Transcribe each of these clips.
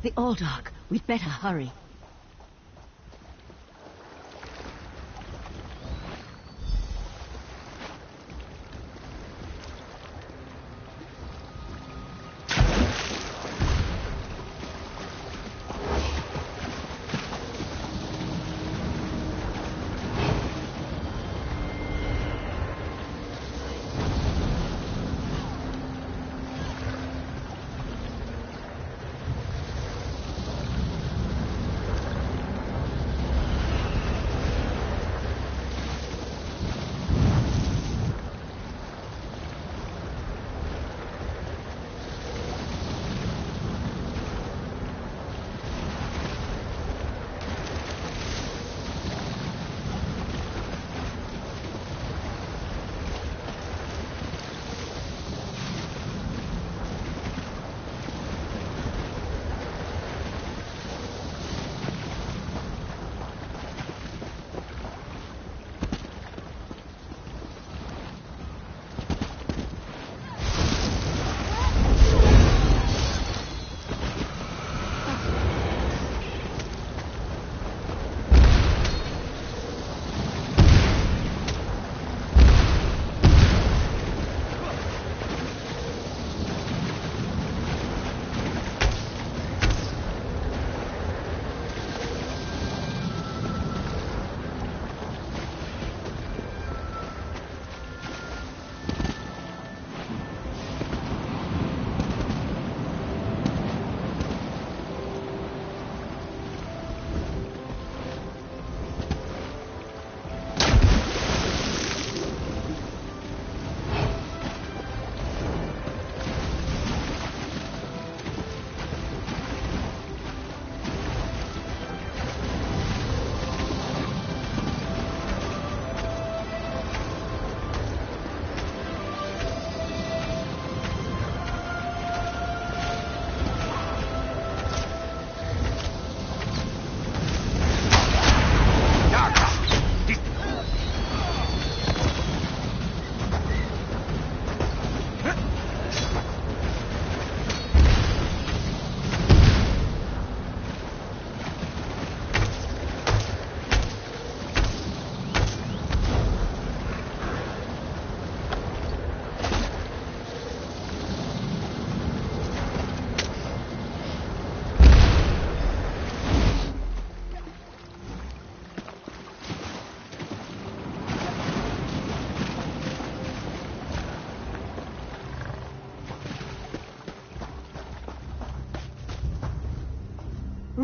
The Aldark. We'd better hurry.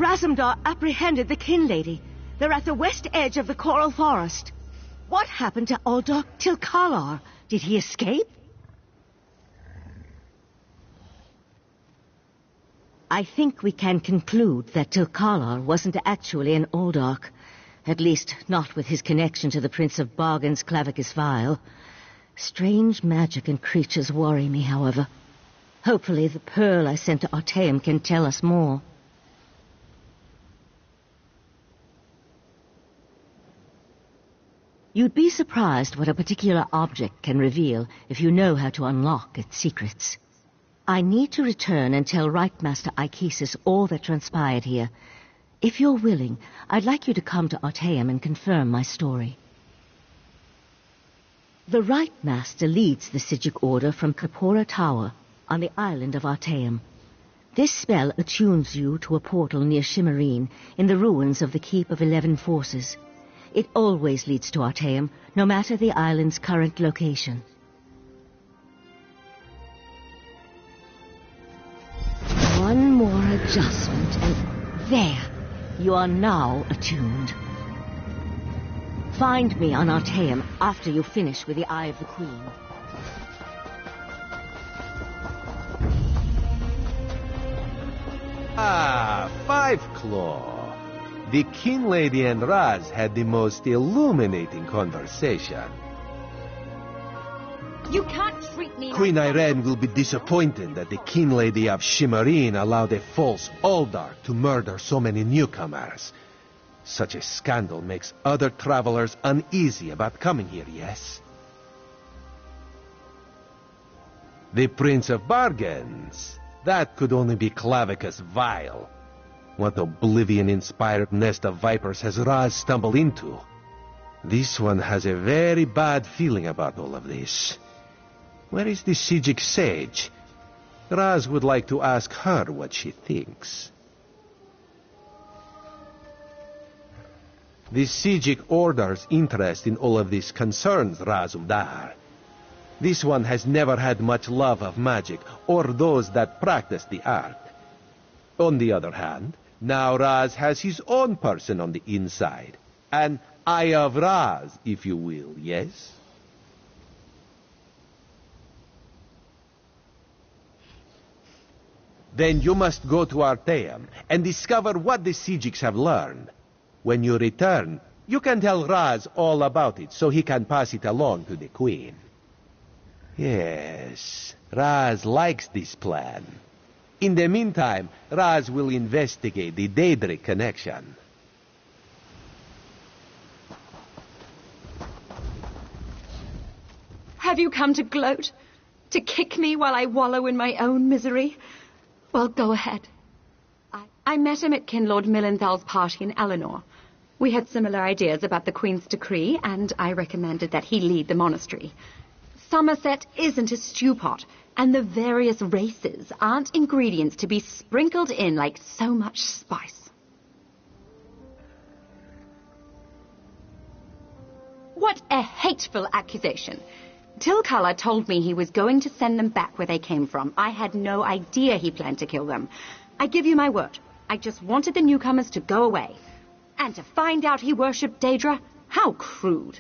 Razumdar apprehended the Kin Lady. They're at the west edge of the Coral Forest. What happened to Aldark Tilkalar? Did he escape? I think we can conclude that Tilkalar wasn't actually an Aldark. At least, not with his connection to the Prince of Bargain's Clavicus Vial. Strange magic and creatures worry me, however. Hopefully the pearl I sent to Artaeum can tell us more. You'd be surprised what a particular object can reveal if you know how to unlock its secrets. I need to return and tell Right Master Ikesis all that transpired here. If you're willing, I'd like you to come to Artaeum and confirm my story. The Right Master leads the Psijic Order from Kapora Tower on the island of Artaeum. This spell attunes you to a portal near Shimmerine in the ruins of the Keep of 11 Forces. It always leads to Artaeum, no matter the island's current location. One more adjustment, and there! You are now attuned. Find me on Artaeum after you finish with the Eye of the Queen. Ah, Five Claw. The King Lady and Raz had the most illuminating conversation. You can't treat me Queen like Irene will be disappointed that the King Lady of Shimmerine allowed a false Aldark to murder so many newcomers. Such a scandal makes other travelers uneasy about coming here, yes? The Prince of Bargains. That could only be Clavicus Vial. What oblivion-inspired nest of vipers has Raz stumbled into? This one has a very bad feeling about all of this. Where is the Sijic sage? Raz would like to ask her what she thinks. The Sijic Order's interest in all of this concerns Razumdar. This one has never had much love of magic, or those that practice the art. On the other hand, now Raz has his own person on the inside. An Eye of Raz, if you will, yes? Then you must go to Arteum and discover what the Sijics have learned. When you return, you can tell Raz all about it so he can pass it along to the Queen. Yes, Raz likes this plan. In the meantime, Raz will investigate the Daedric connection. Have you come to gloat? To kick me while I wallow in my own misery? Well, go ahead. I met him at Kinlord Millenthal's party in Eleanor. We had similar ideas about the Queen's decree, and I recommended that he lead the monastery. Somerset isn't a stew pot, and the various races aren't ingredients to be sprinkled in like so much spice. What a hateful accusation! Tilkala told me he was going to send them back where they came from. I had no idea he planned to kill them. I give you my word. I just wanted the newcomers to go away. And to find out he worshipped Daedra? How crude.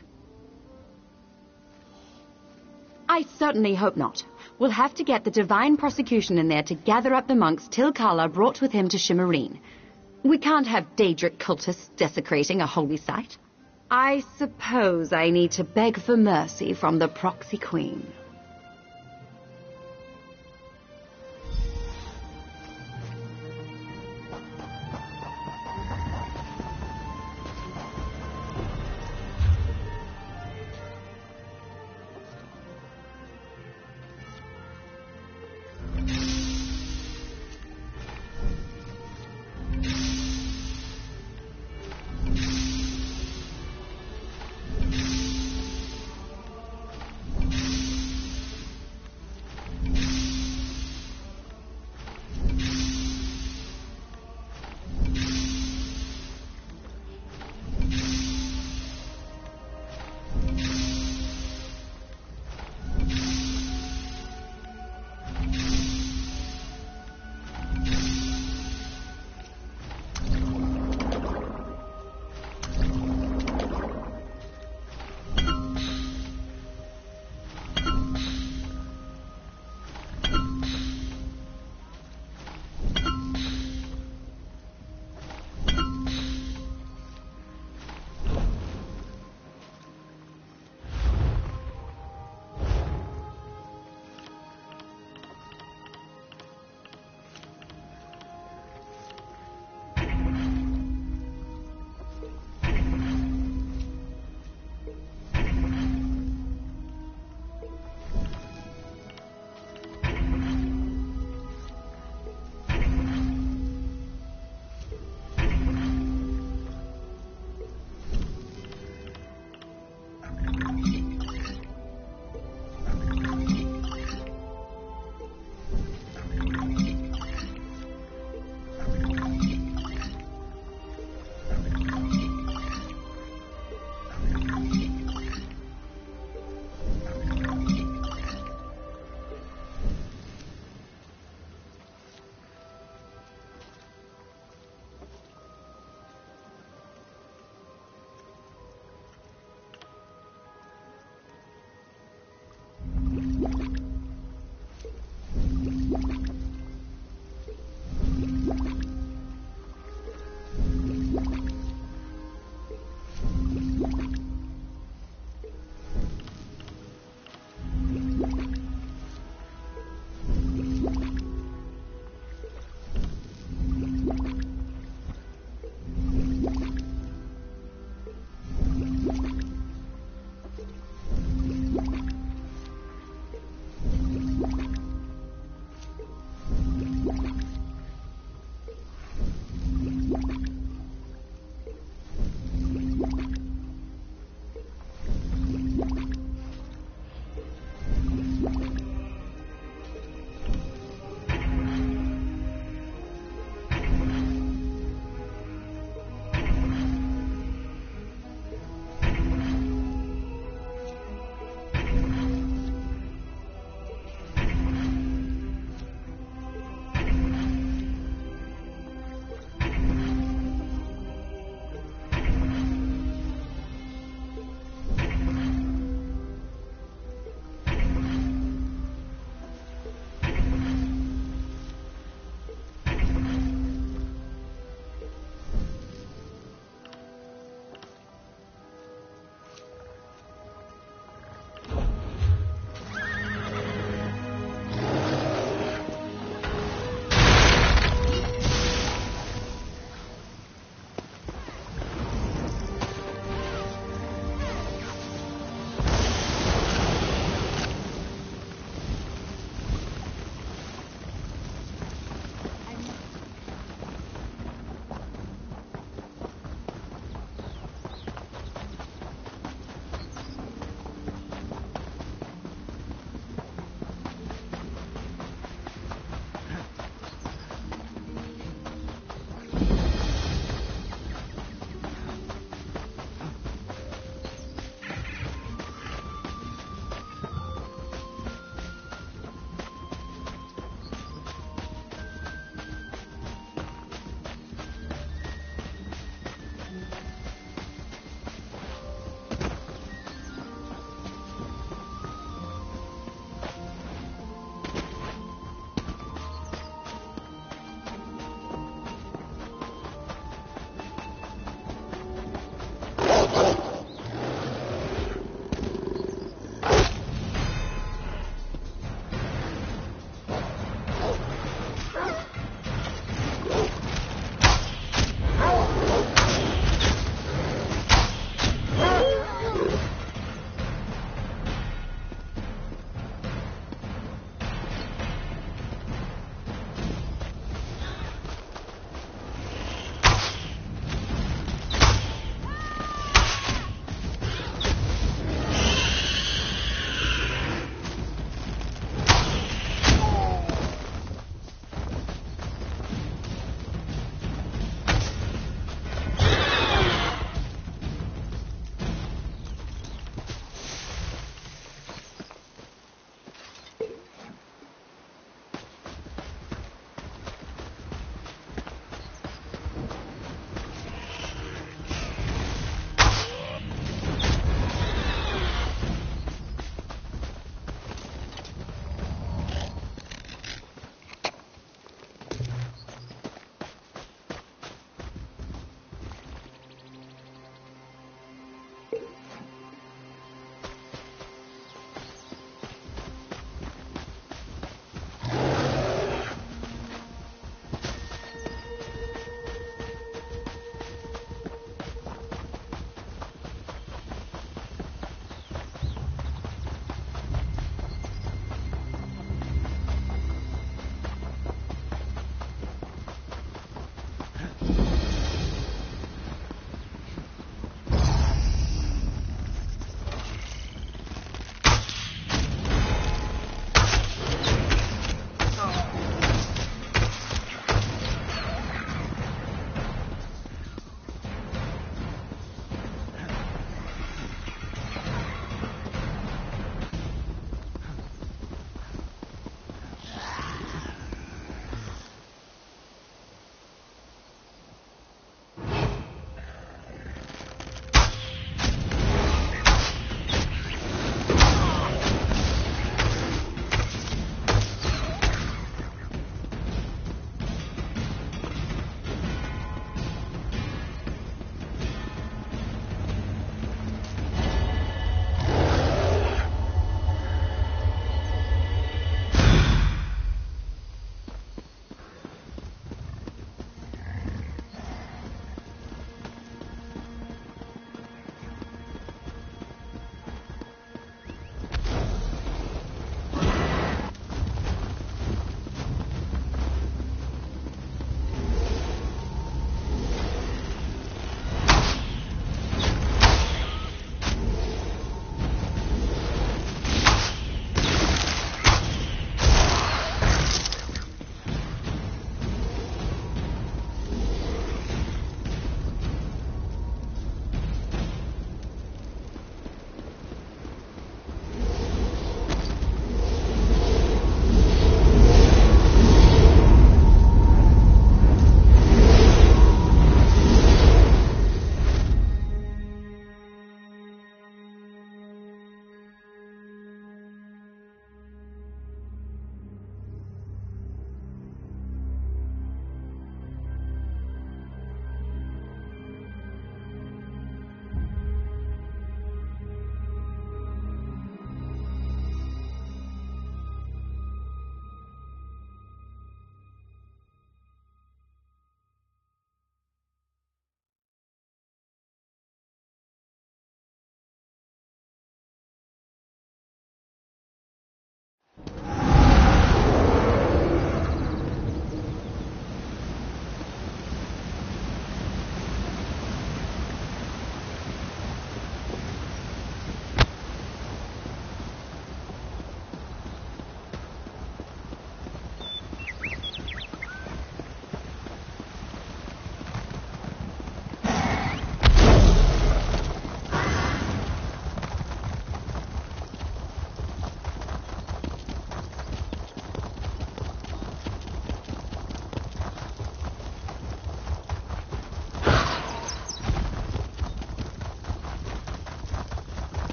I certainly hope not. We'll have to get the divine prosecution in there to gather up the monks Tilkala brought with him to Shimmerine. We can't have Daedric cultists desecrating a holy site. I suppose I need to beg for mercy from the proxy queen.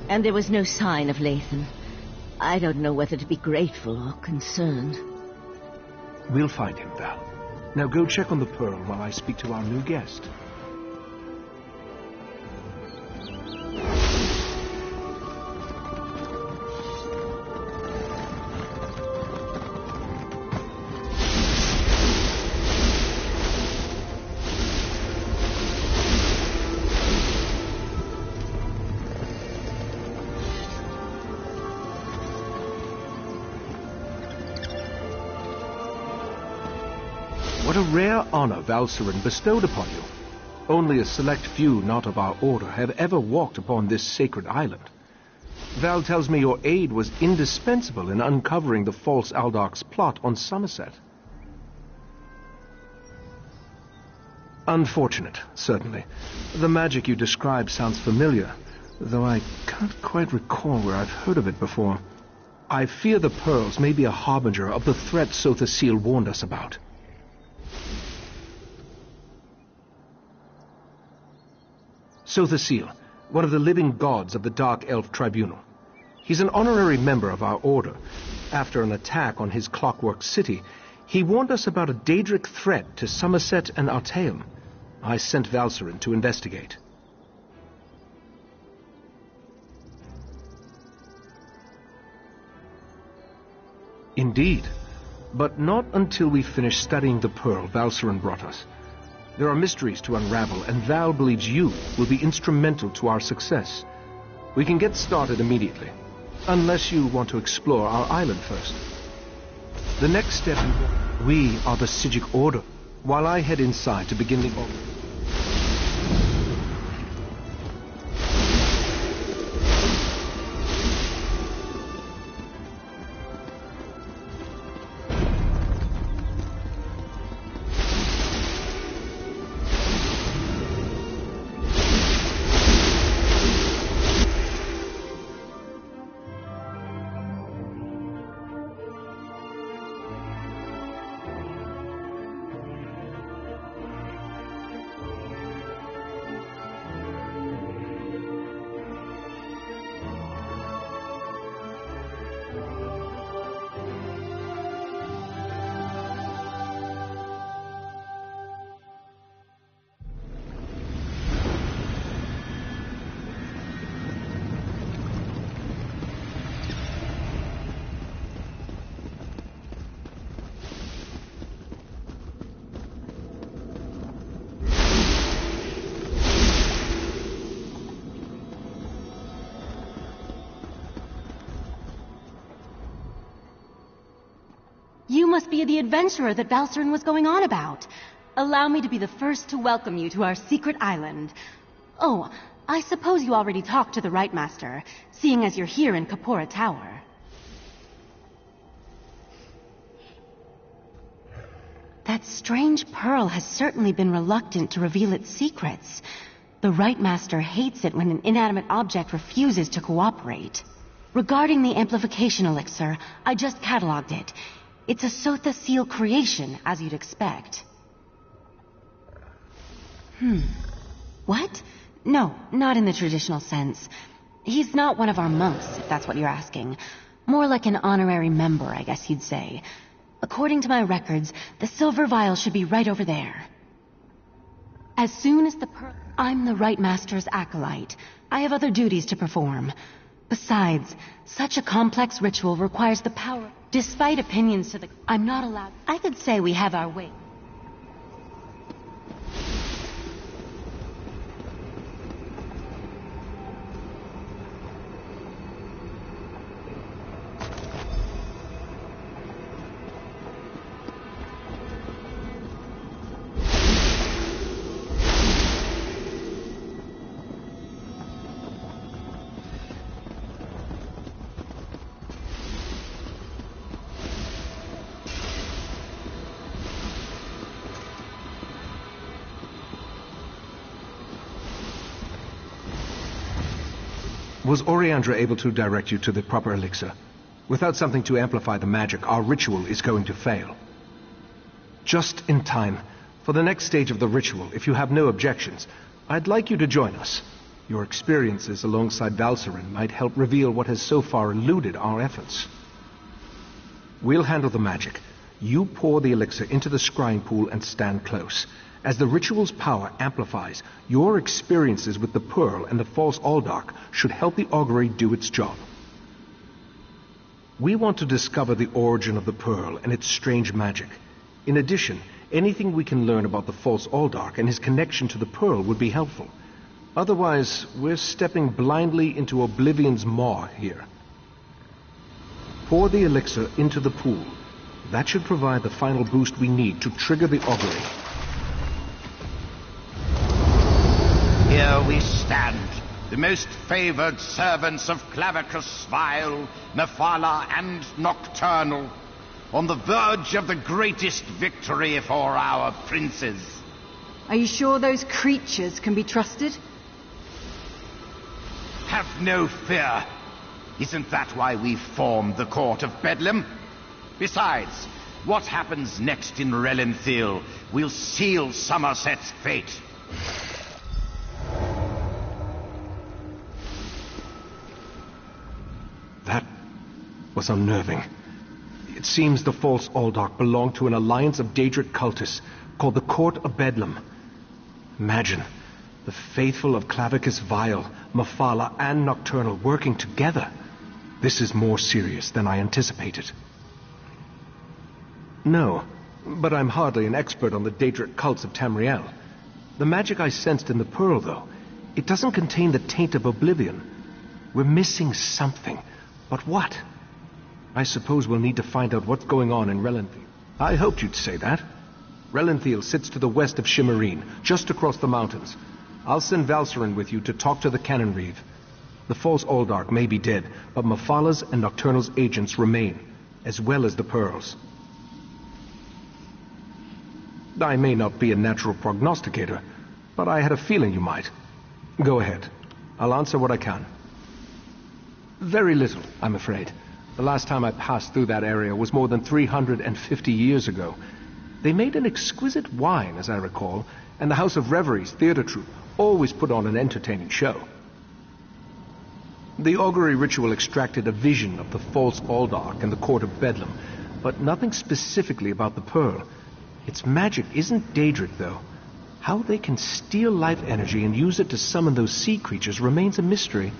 And there was no sign of Lathan. I don't know whether to be grateful or concerned. We'll find him, Val. Now go check on the Pearl while I speak to our new guest. What a rare honor Valcerin bestowed upon you. Only a select few not of our order have ever walked upon this sacred island. Val tells me your aid was indispensable in uncovering the false Aldarch's plot on Somerset. Unfortunate, certainly. The magic you describe sounds familiar, though I can't quite recall where I've heard of it before. I fear the pearls may be a harbinger of the threat Sotha Seal warned us about. Sotha Seal, one of the living gods of the Dark Elf Tribunal. He's an honorary member of our order. After an attack on his clockwork city, he warned us about a Daedric threat to Somerset and Artaeum. I sent Valcerin to investigate. Indeed, but not until we finish studying the pearl Valcerin brought us. There are mysteries to unravel, and Val believes you will be instrumental to our success. We can get started immediately, unless you want to explore our island first. The next step, we are the Psijic Order, while I head inside to begin the... You must be the adventurer that Valcerin was going on about. Allow me to be the first to welcome you to our secret island. Oh, I suppose you already talked to the Right Master, seeing as you're here in Kapora Tower. That strange pearl has certainly been reluctant to reveal its secrets. The Right Master hates it when an inanimate object refuses to cooperate. Regarding the amplification elixir, I just cataloged it. It's a Sotha Seal creation, as you'd expect. What? No, not in the traditional sense. He's not one of our monks, if that's what you're asking. More like an honorary member, I guess you'd say. According to my records, the silver vial should be right over there. As soon as the pearl... I'm the Right Master's acolyte. I have other duties to perform. Besides, such a complex ritual requires the power... Despite opinions to the... I'm not allowed... I could say we have our way. Was Oriandra able to direct you to the proper elixir? Without something to amplify the magic, our ritual is going to fail. Just in time. For the next stage of the ritual, if you have no objections, I'd like you to join us. Your experiences alongside Valcerin might help reveal what has so far eluded our efforts. We'll handle the magic. You pour the elixir into the scrying pool and stand close. As the ritual's power amplifies, your experiences with the Pearl and the false Aldark should help the augury do its job. We want to discover the origin of the Pearl and its strange magic. In addition, anything we can learn about the false Aldark and his connection to the Pearl would be helpful. Otherwise, we're stepping blindly into Oblivion's maw here. Pour the elixir into the pool. That should provide the final boost we need to trigger the augury. Here we stand, the most favored servants of Clavicus Vile, Mephala, and Nocturnal, on the verge of the greatest victory for our princes. Are you sure those creatures can be trusted? Have no fear. Isn't that why we formed the Court of Bedlam? Besides, what happens next in Relenthiel will seal Somerset's fate. That was unnerving. It seems the false Aldark belonged to an alliance of Daedric cultists called the Court of Bedlam. Imagine, the faithful of Clavicus Vile, Mephala, and Nocturnal working together. This is more serious than I anticipated. No, but I'm hardly an expert on the Daedric cults of Tamriel. The magic I sensed in the Pearl, though, it doesn't contain the taint of Oblivion. We're missing something. But what? I suppose we'll need to find out what's going on in Relenthiel. I hoped you'd say that. Relenthiel sits to the west of Shimmerine, just across the mountains. I'll send Valcerin with you to talk to the Cannon Reeve. The false Aldark may be dead, but Mephala's and Nocturnal's agents remain, as well as the Pearls. I may not be a natural prognosticator, but I had a feeling you might. Go ahead. I'll answer what I can. Very little, I'm afraid. The last time I passed through that area was more than 350 years ago. They made an exquisite wine, as I recall, and the House of Reveries theater troupe always put on an entertaining show. The augury ritual extracted a vision of the false Aldark and the Court of Bedlam, but nothing specifically about the Pearl. Its magic isn't Daedric, though. How they can steal life energy and use it to summon those sea creatures remains a mystery.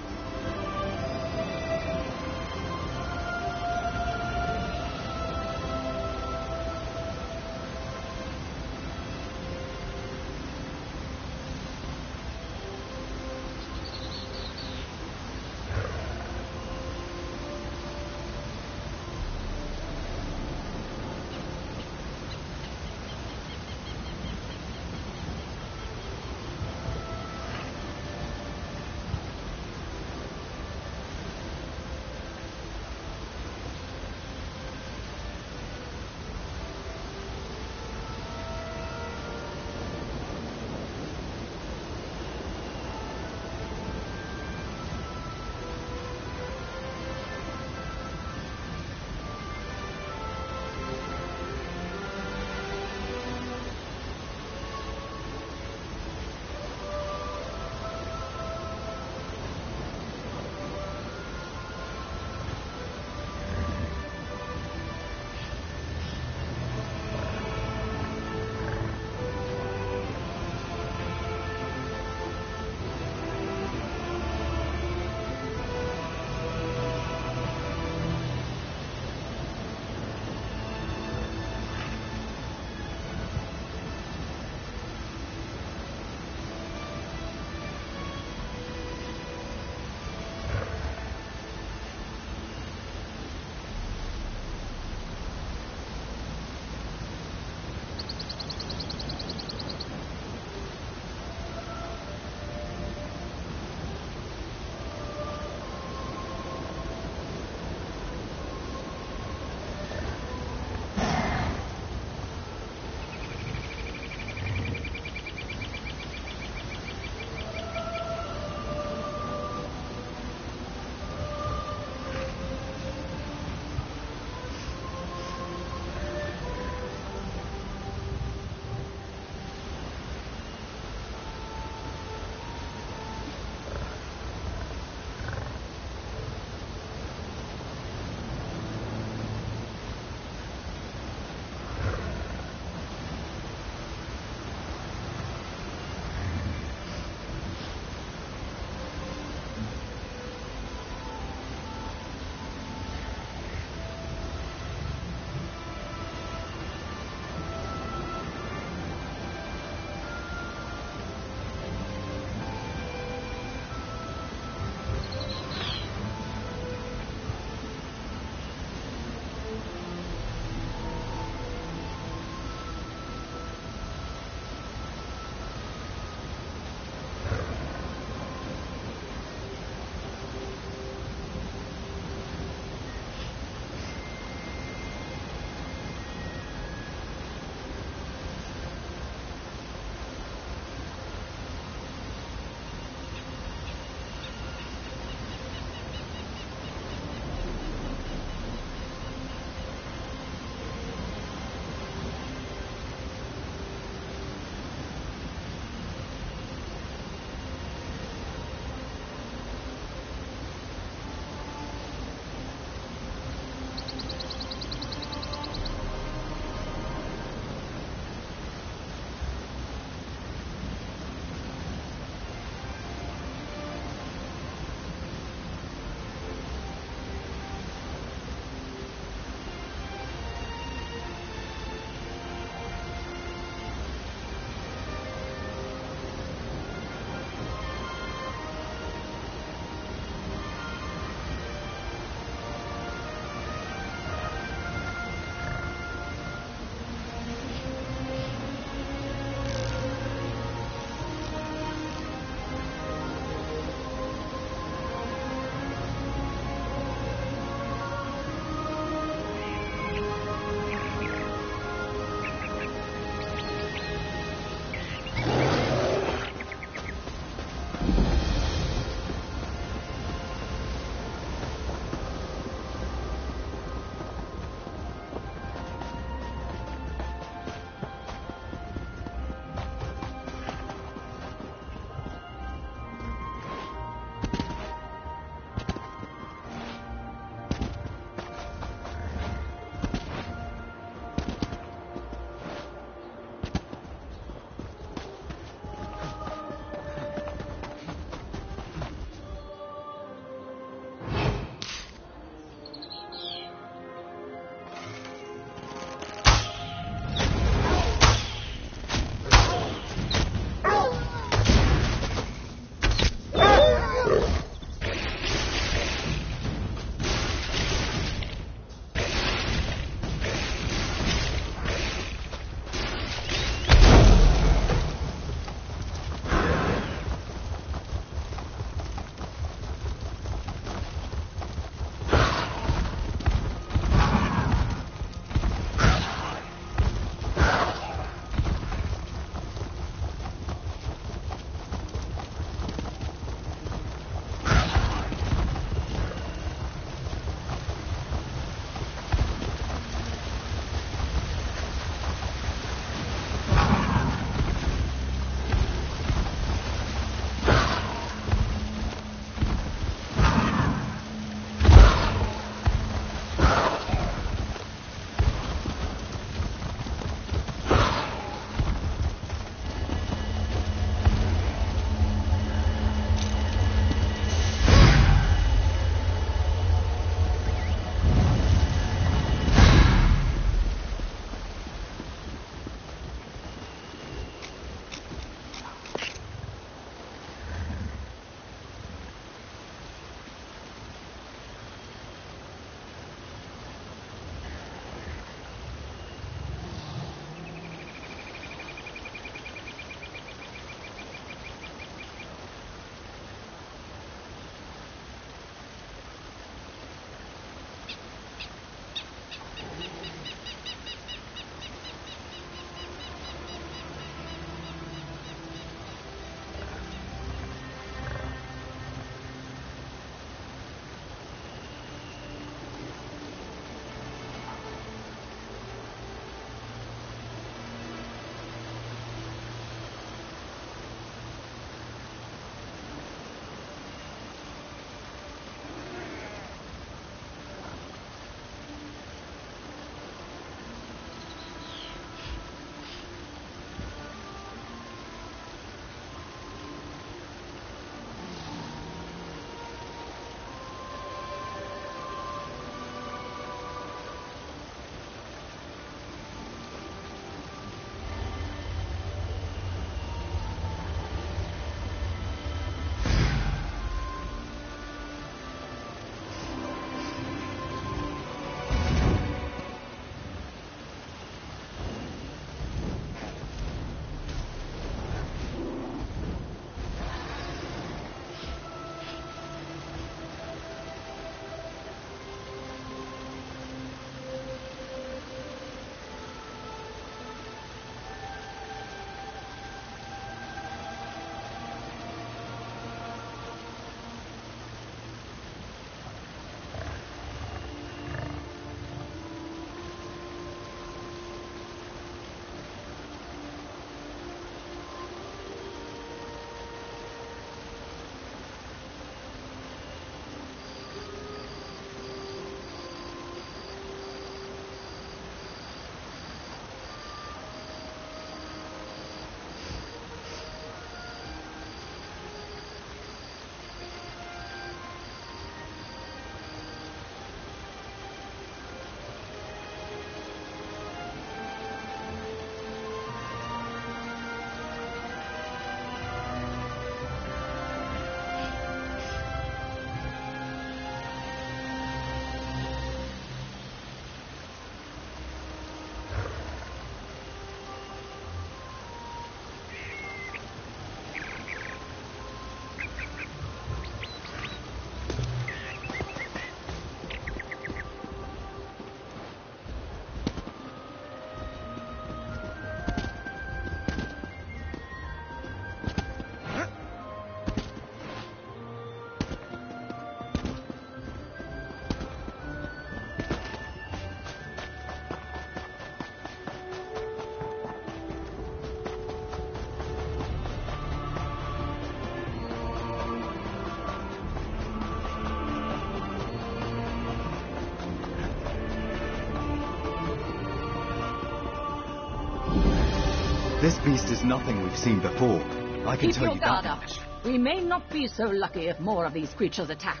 This beast is nothing we've seen before. I can Keep tell your you guard that up. much. We may not be so lucky if more of these creatures attack.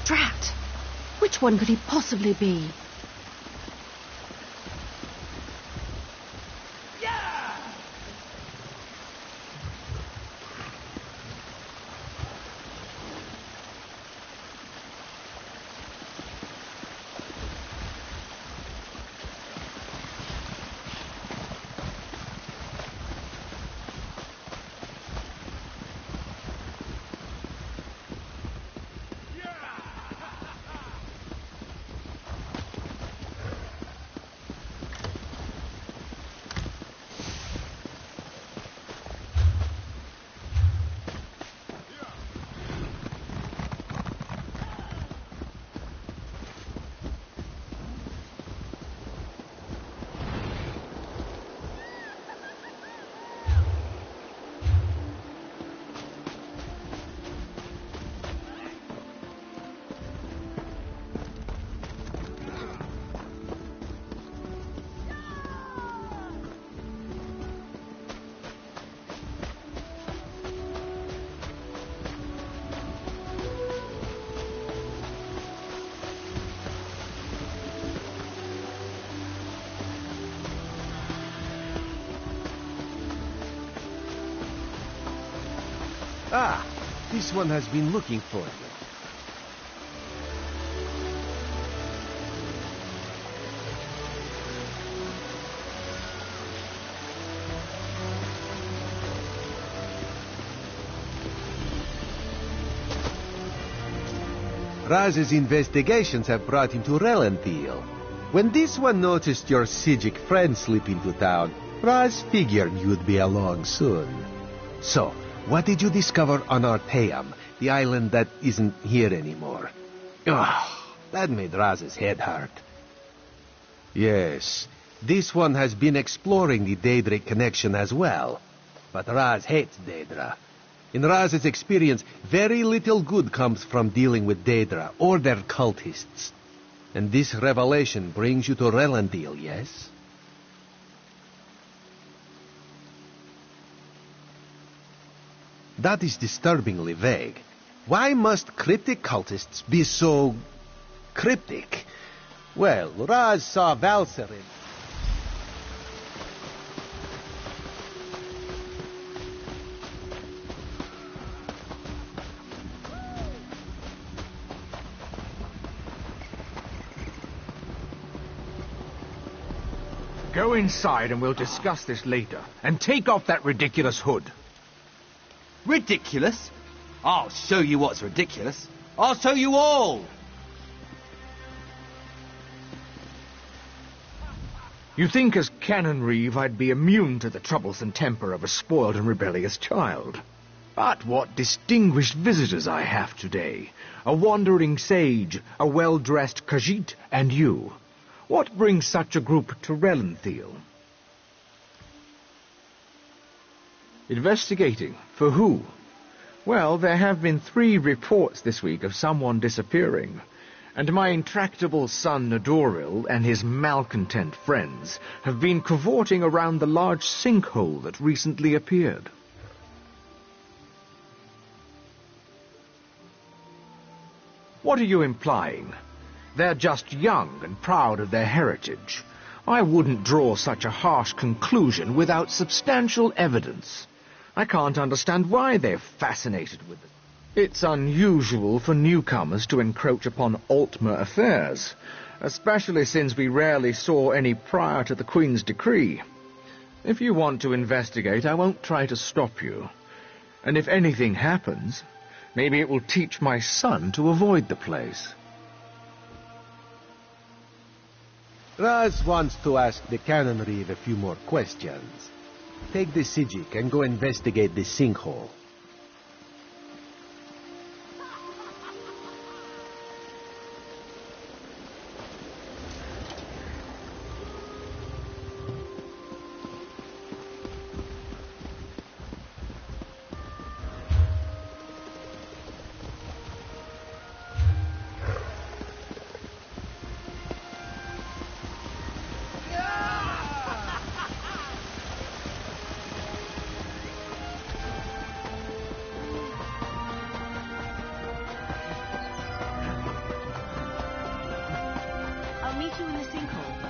Drat! Which one could he possibly be? Ah, this one has been looking for you. Raz's investigations have brought him to Relenthiel. When this one noticed your Sijic friend slip into town, Raz figured you'd be along soon. So, what did you discover on Arteum, the island that isn't here anymore? Oh, that made Raz's head hurt. Yes, this one has been exploring the Daedric connection as well. But Raz hates Daedra. In Raz's experience, very little good comes from dealing with Daedra or their cultists. And this revelation brings you to Relenthiel, yes? That is disturbingly vague. Why must cryptic cultists be so cryptic? Well, Raz saw Valserin. Go inside and we'll discuss this later. And take off that ridiculous hood. Ridiculous? I'll show you what's ridiculous. I'll show you all! You think as Canon Reeve I'd be immune to the troublesome temper of a spoiled and rebellious child. But what distinguished visitors I have today. A wandering sage, a well-dressed Khajiit, and you. What brings such a group to Relenthiel? Investigating. For who? Well, there have been 3 reports this week of someone disappearing, and my intractable son Nadoril and his malcontent friends have been cavorting around the large sinkhole that recently appeared. What are you implying? They're just young and proud of their heritage. I wouldn't draw such a harsh conclusion without substantial evidence. I can't understand why they're fascinated with it. It's unusual for newcomers to encroach upon Altmer affairs, especially since we rarely saw any prior to the Queen's decree. If you want to investigate, I won't try to stop you. And if anything happens, maybe it will teach my son to avoid the place. Raz wants to ask the Cannon Reeve a few more questions. Take the Sijik and go investigate the sinkhole. I'll meet you in the sinkhole.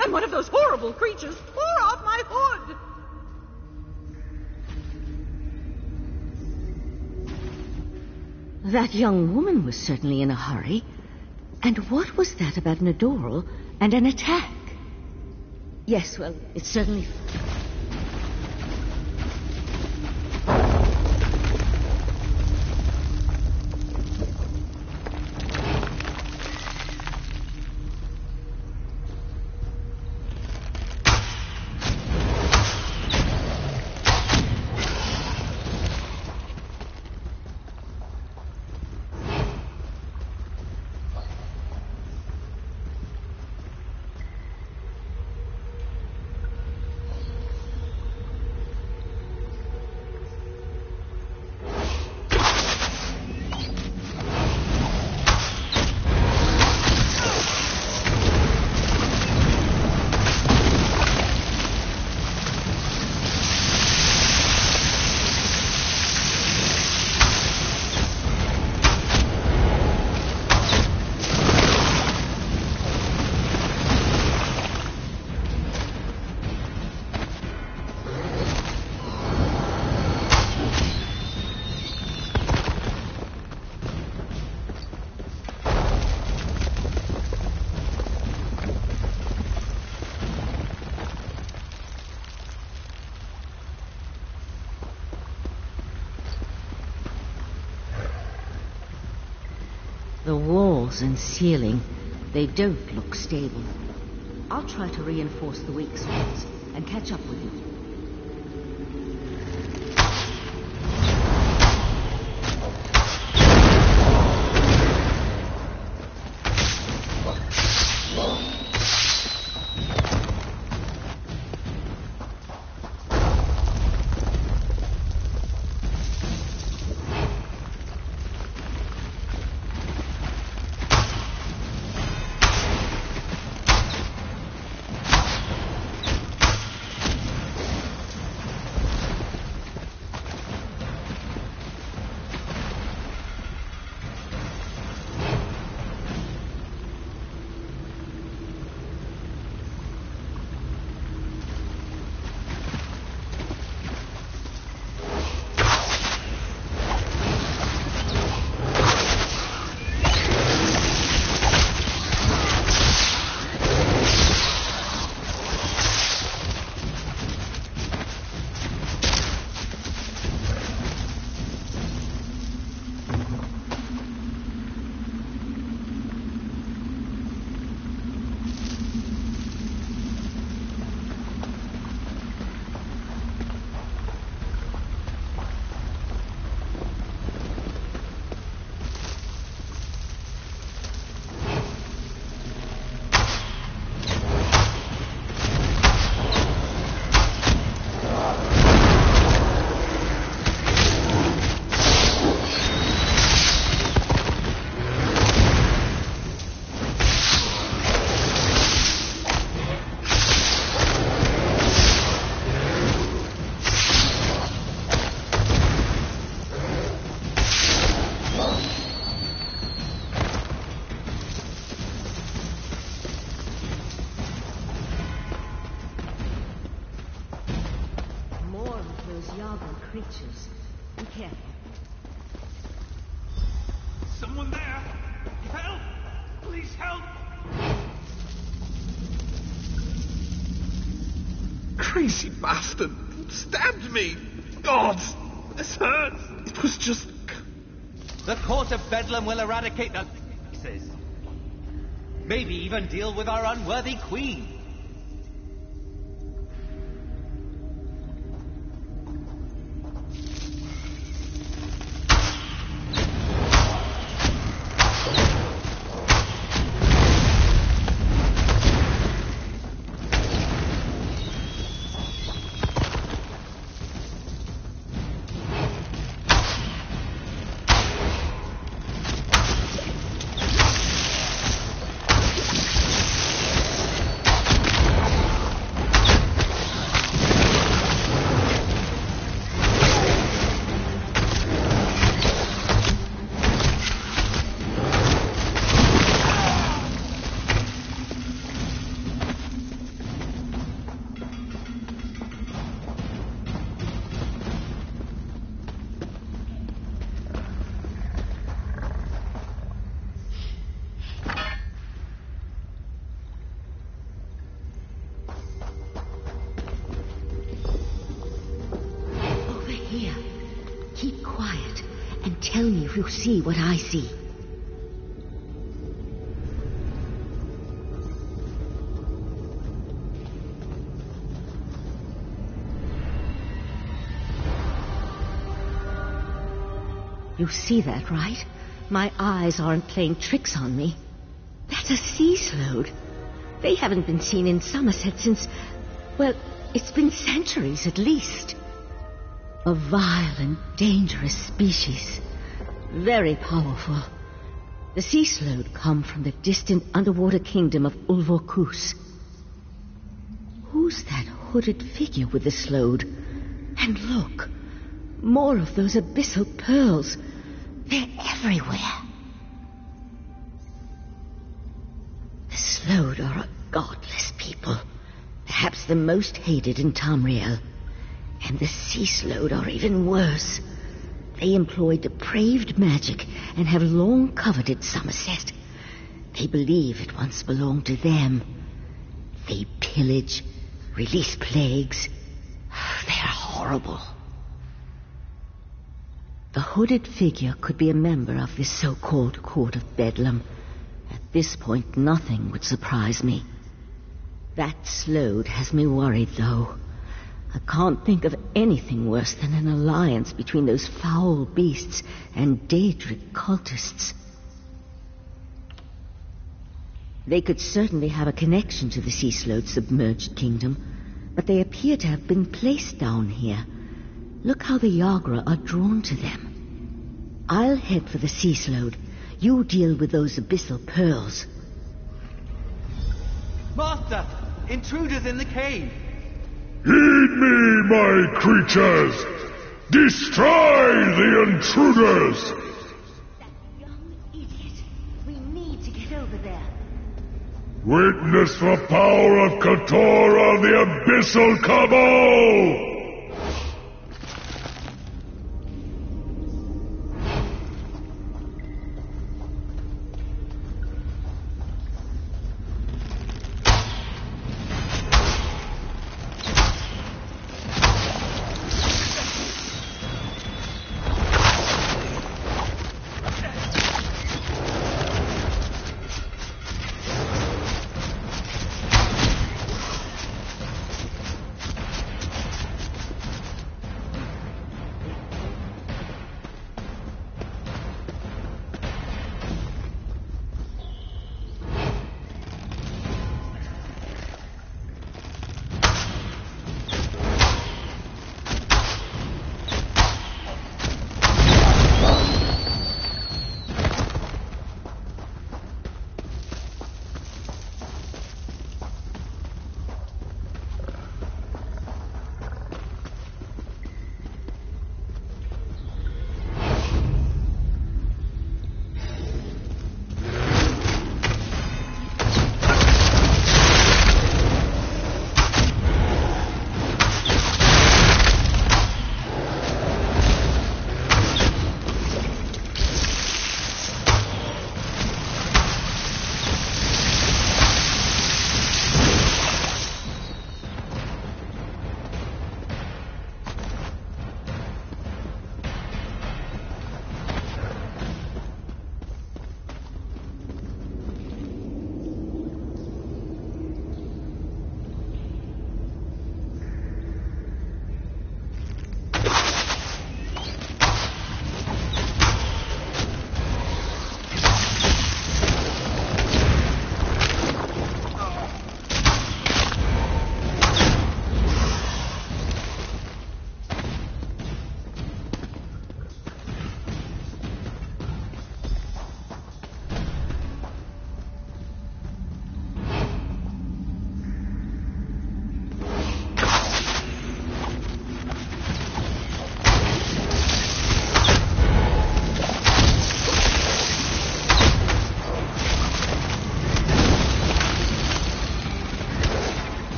And one of those horrible creatures tore off my hood! That young woman was certainly in a hurry. And what was that about Nadoral and an attack? Yes, well, it certainly... The walls and ceiling, they don't look stable. I'll try to reinforce the weak spots and catch up with you. Creatures. Be careful. Someone there! Help! Please help! Crazy bastard! Stabbed me! God! This hurts! It was just... The court of Bedlam will eradicate the... Maybe even deal with our unworthy queen. Tell me if you see what I see. You see that, right? My eyes aren't playing tricks on me. That's a sea slode. They haven't been seen in Somerset since... well, it's been centuries at least. A vile and dangerous species. Very powerful. The sea slode come from the distant underwater kingdom of Ulvorkus. Who's that hooded figure with the slode? And look, more of those abyssal pearls. They're everywhere. The slode are a godless people. Perhaps the most hated in Tamriel. And the sea slode are even worse. They employ depraved magic and have long coveted Somerset. They believe it once belonged to them. They pillage, release plagues. They're horrible. The hooded figure could be a member of this so-called Court of Bedlam. At this point, nothing would surprise me. That Slode has me worried, though. I can't think of anything worse than an alliance between those foul beasts and Daedric cultists. They could certainly have a connection to the Sea Slode submerged kingdom, but they appear to have been placed down here. Look how the Yagra are drawn to them. I'll head for the Sea Slode. You deal with those abyssal pearls. Master! Intruders in the cave! Heed me, my creatures! Destroy the intruders! That young idiot. We need to get over there. Witness the power of Katora, the Abyssal Cabal!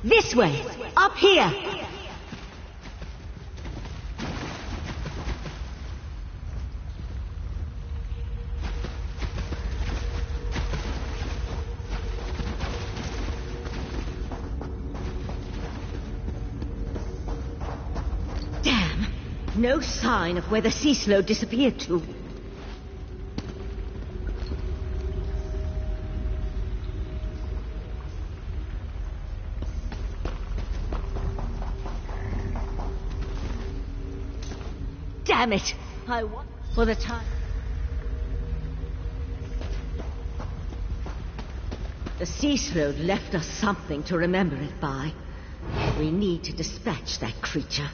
This way! Up here! Damn! No sign of where the sea slode disappeared to. Damn it! I want for the time. The Cease Road left us something to remember it by. We need to dispatch that creature.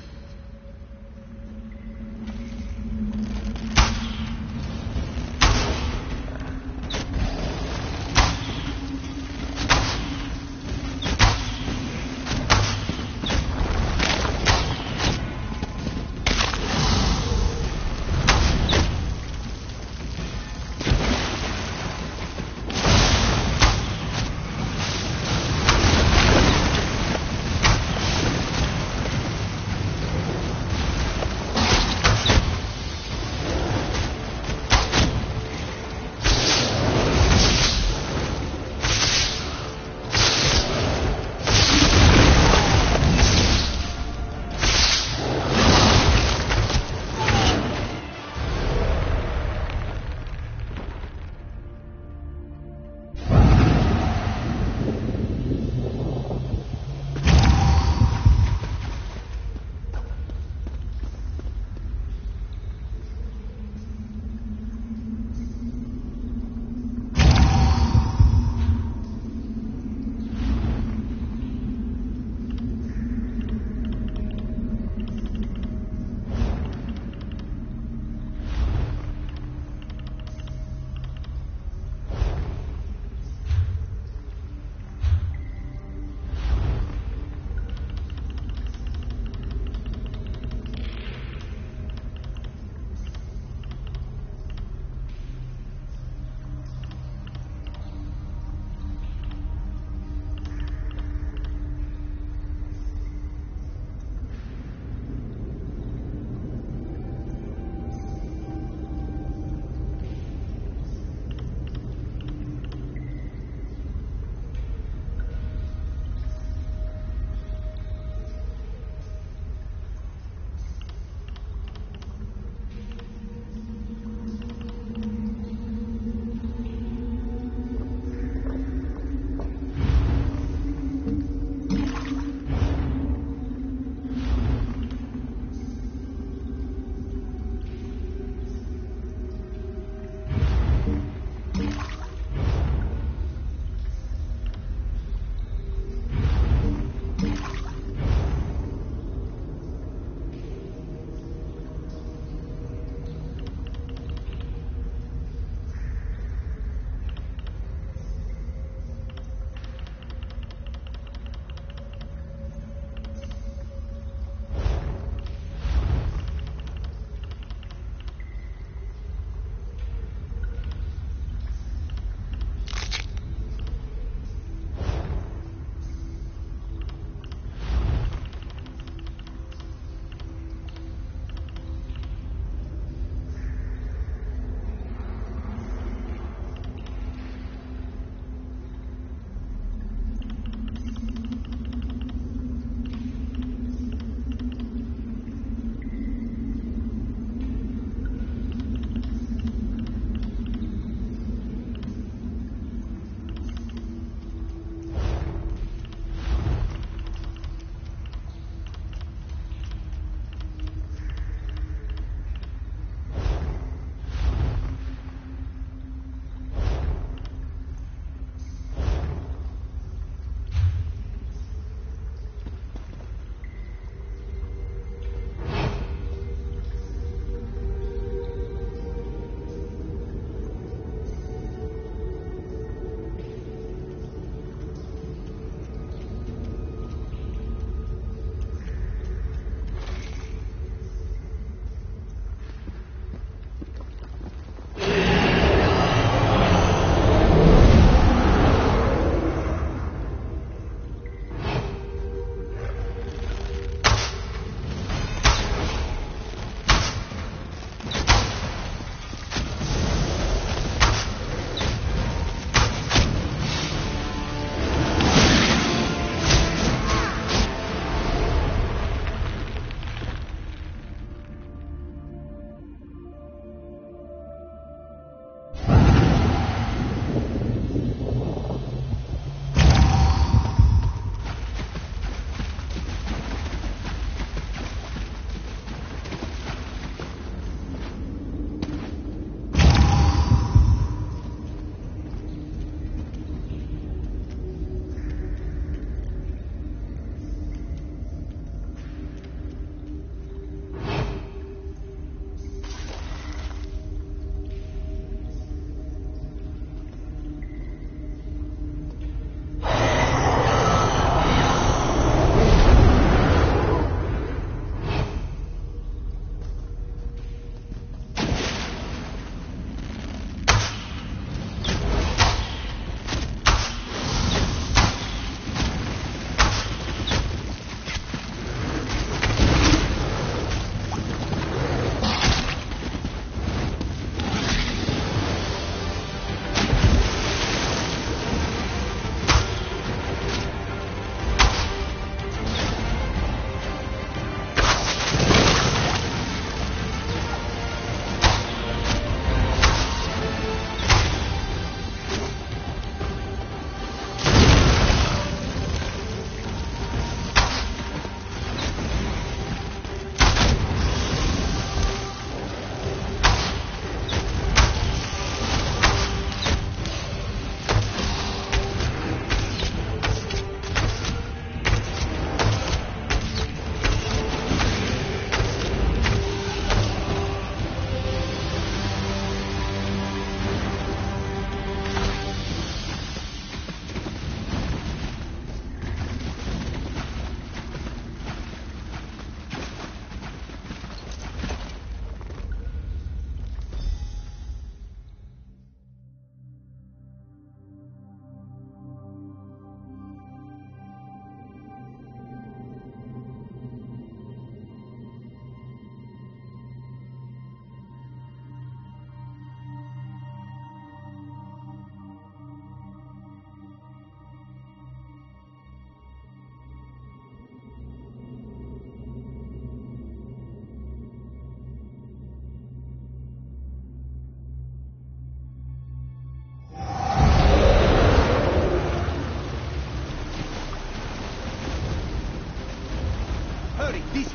Hurry, this...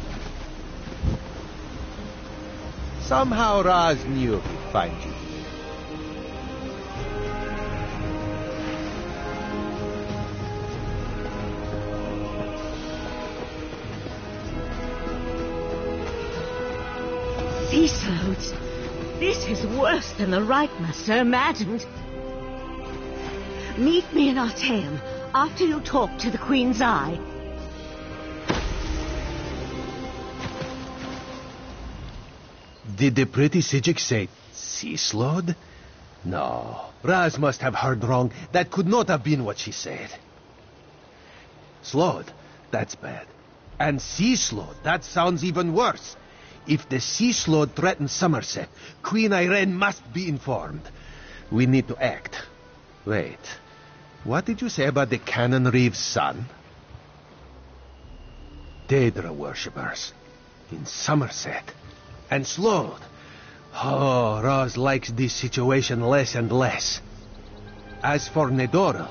Somehow Raz knew he'd find you. These loads. This is worse than the Right Master imagined. Meet me in Artaeum after you talk to the Queen's Eye. Did the pretty Sijik say sea slode? No. Raz must have heard wrong. That could not have been what she said. Slode? That's bad. And sea slode? That sounds even worse. If the sea slode threatens Somerset, Queen Irene must be informed. We need to act. Wait. What did you say about the Cannon Reeve's son? Daedra worshippers. In Somerset. And slowed. Oh, Raz likes this situation less and less. As for Nedoril,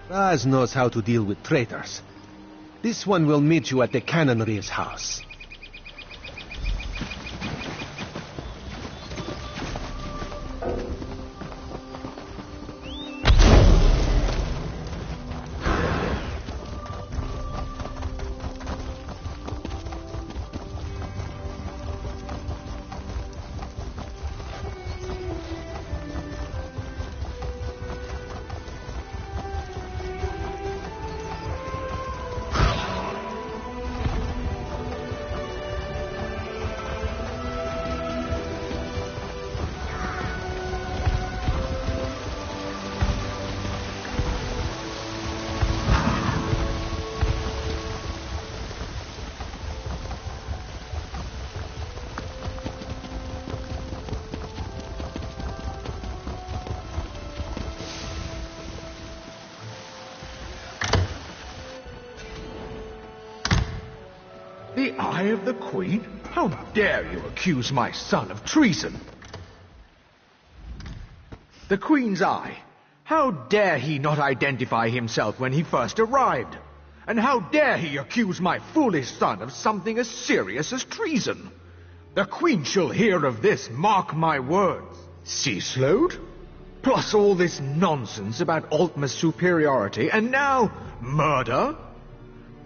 Raz knows how to deal with traitors. This one will meet you at the Cannon Reeve's house. The Eye of the Queen? How dare you accuse my son of treason? The Queen's Eye. How dare he not identify himself when he first arrived? And how dare he accuse my foolish son of something as serious as treason? The Queen shall hear of this, mark my words. Sea slode? Plus all this nonsense about Altma's superiority, and now murder?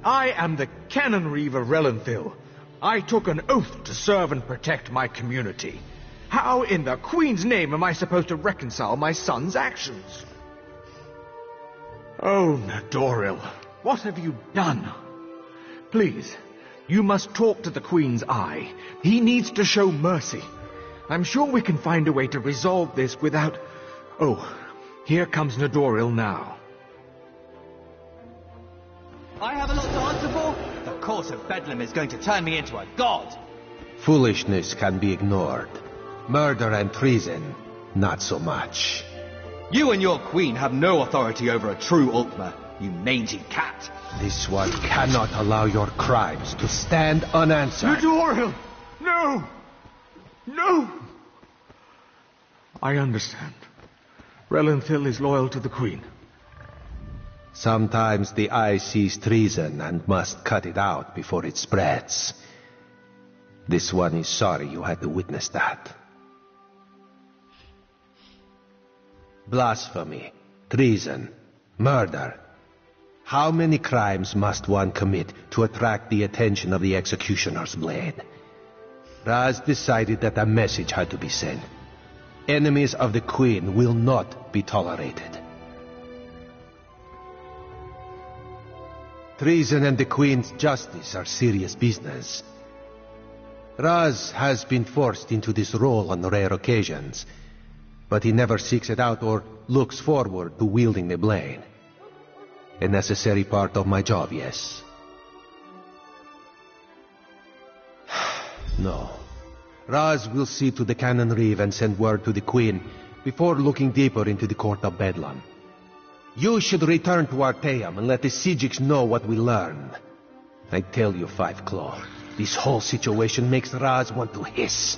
I am the Cannon Reeve of Relenthil. I took an oath to serve and protect my community. How in the Queen's name am I supposed to reconcile my son's actions? Oh, Nedoril, what have you done? Please, you must talk to the Queen's Eye. He needs to show mercy. I'm sure we can find a way to resolve this without... Oh, here comes Nedoril now. I have a lot to answer for? The course of Bedlam is going to turn me into a god. Foolishness can be ignored. Murder and treason, not so much. You and your queen have no authority over a true Altma, you mangy cat. This one cannot allow your crimes to stand unanswered. Nedoril! No! No! I understand. Relenthil is loyal to the Queen. Sometimes the Eye sees treason and must cut it out before it spreads. This one is sorry you had to witness that. Blasphemy, treason, murder. How many crimes must one commit to attract the attention of the executioner's blade? Raz decided that a message had to be sent. Enemies of the Queen will not be tolerated. Treason and the Queen's justice are serious business. Raz has been forced into this role on rare occasions, but he never seeks it out or looks forward to wielding the blade. A necessary part of my job, yes. No. Raz will see to the Cannon Reeve and send word to the Queen before looking deeper into the Court of Bedlam. You should return to Artaeum and let the Sijiks know what we learned. I tell you, Five Claw, this whole situation makes Raz want to hiss.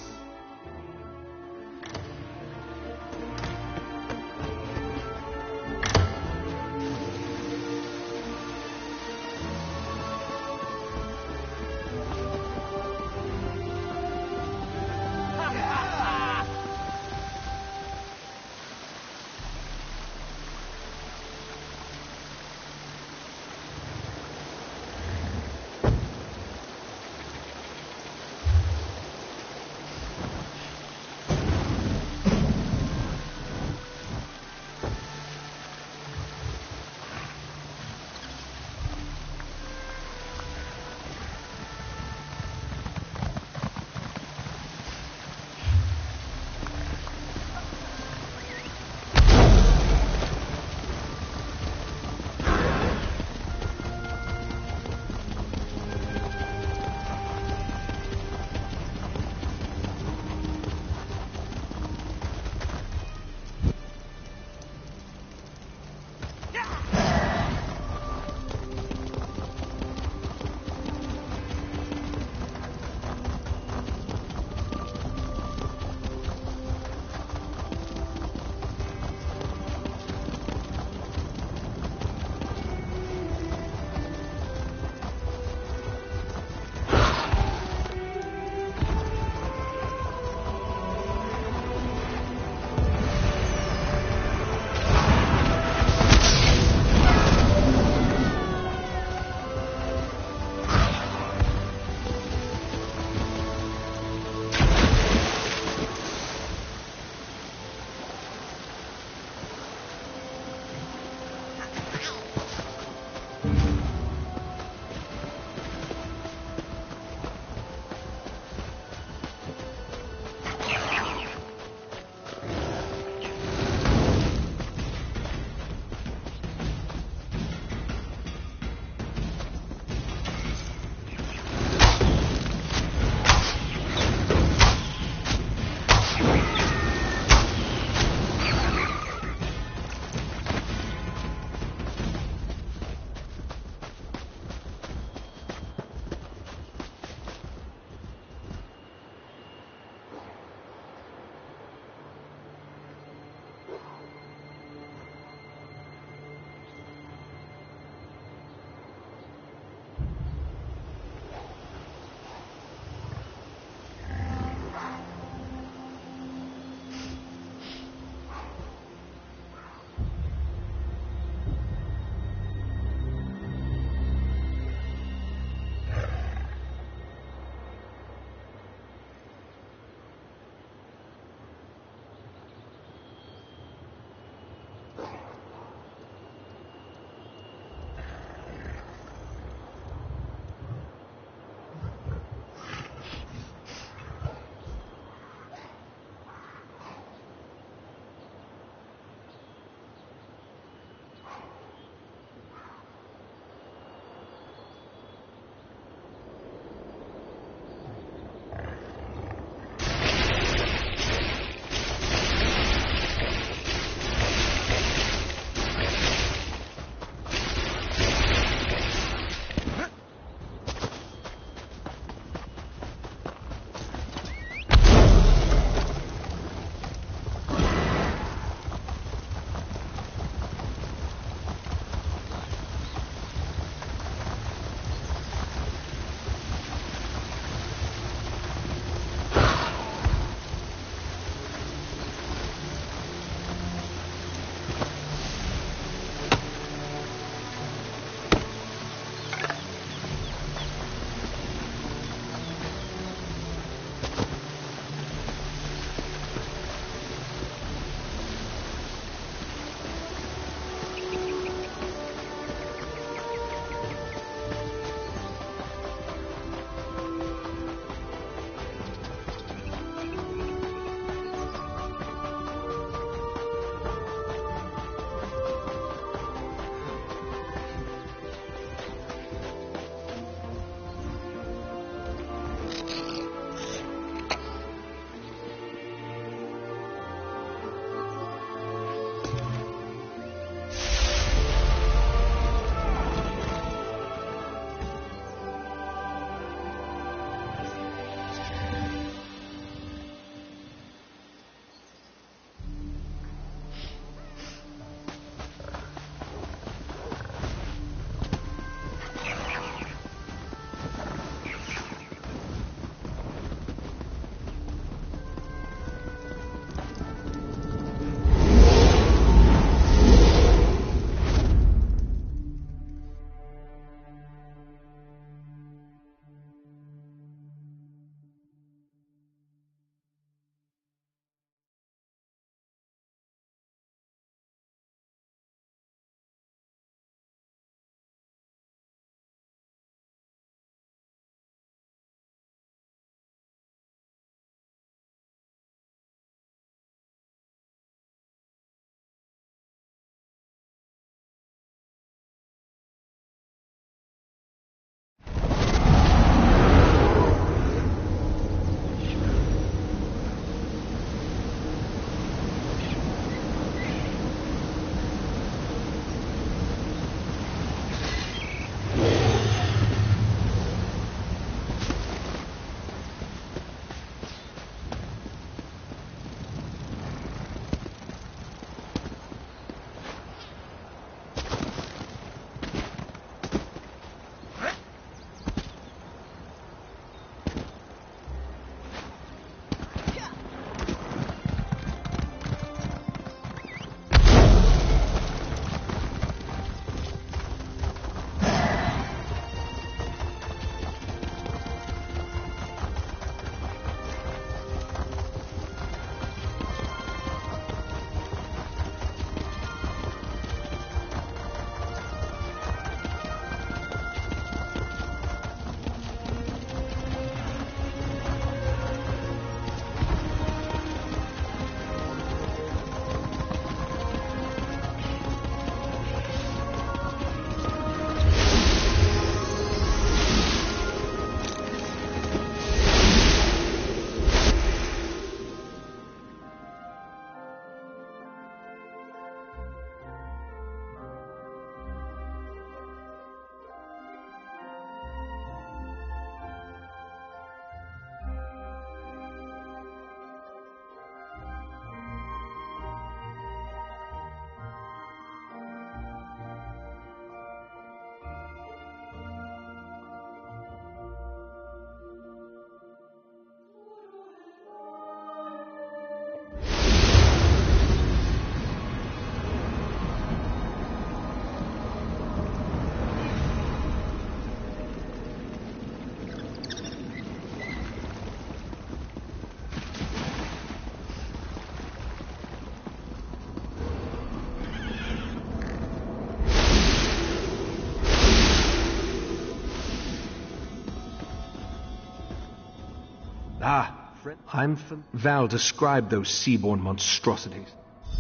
Val described those seaborne monstrosities.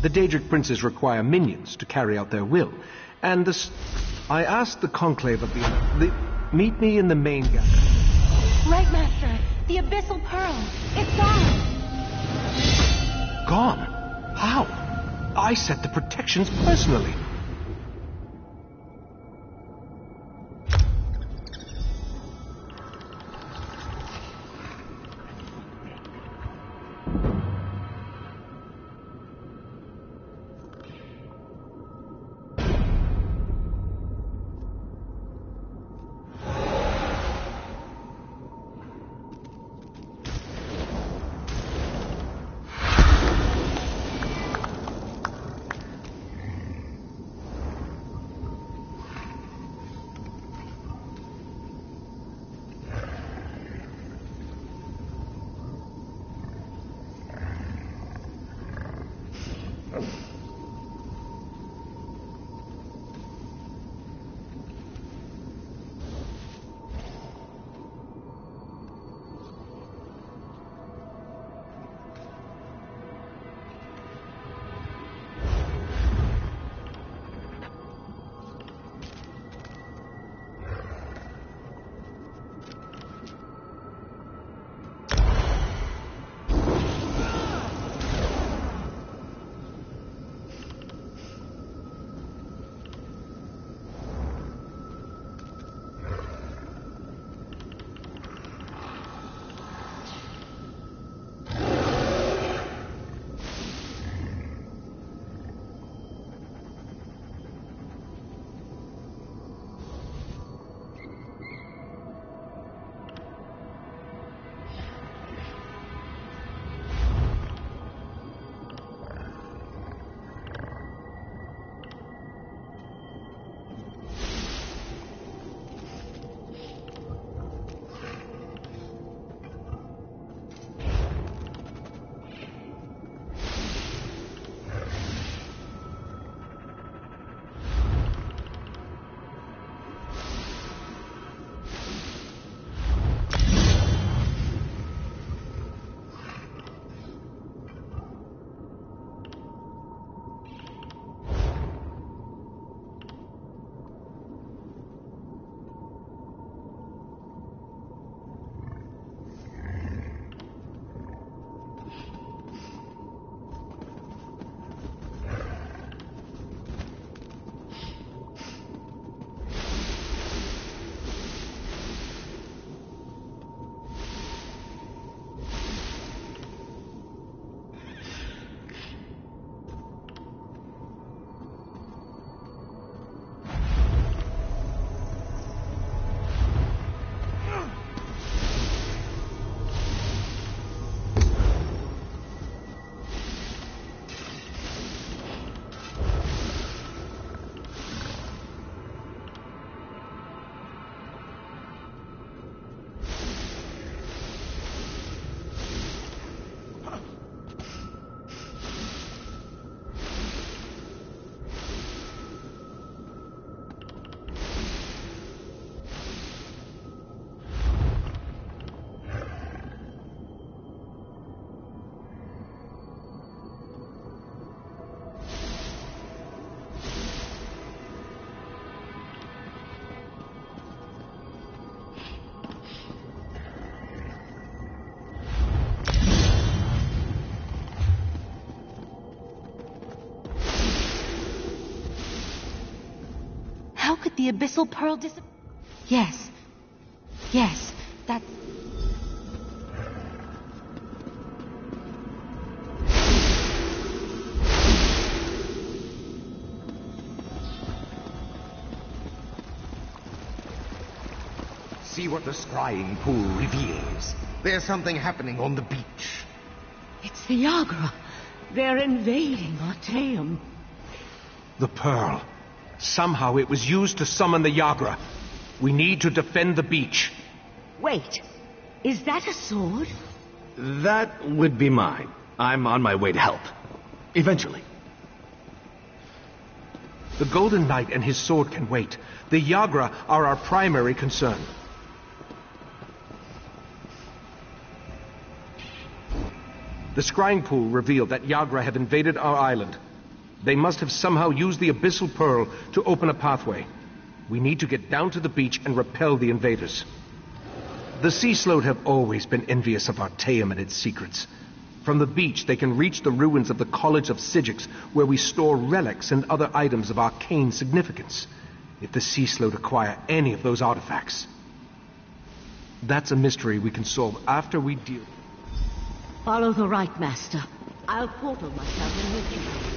The Daedric princes require minions to carry out their will, and I asked the conclave of the meet me in the main gallery. Right, Master. The Abyssal Pearl. It's gone. Gone? How? I set the protections personally. How could the Abyssal Pearl disappear? Yes. Yes, that's... See what the scrying pool reveals. There's something happening on the beach. It's the Yagra. They're invading Artaeum. The Pearl. Somehow it was used to summon the Yagra. We need to defend the beach. Wait. Is that a sword? That would be mine. I'm on my way to help. Eventually. The Golden Knight and his sword can wait. The Yagra are our primary concern. The scrying pool revealed that Yagra have invaded our island. They must have somehow used the Abyssal Pearl to open a pathway. We need to get down to the beach and repel the invaders. The Sea Sloat have always been envious of Artaeum and its secrets. From the beach, they can reach the ruins of the College of Sigix, where we store relics and other items of arcane significance. If the Sea Sloat acquire any of those artifacts, that's a mystery we can solve after we deal. Follow the right, Master. I'll portal myself in with you.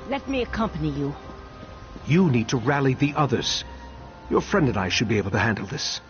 Let me accompany you. You need to rally the others. Your friend and I should be able to handle this.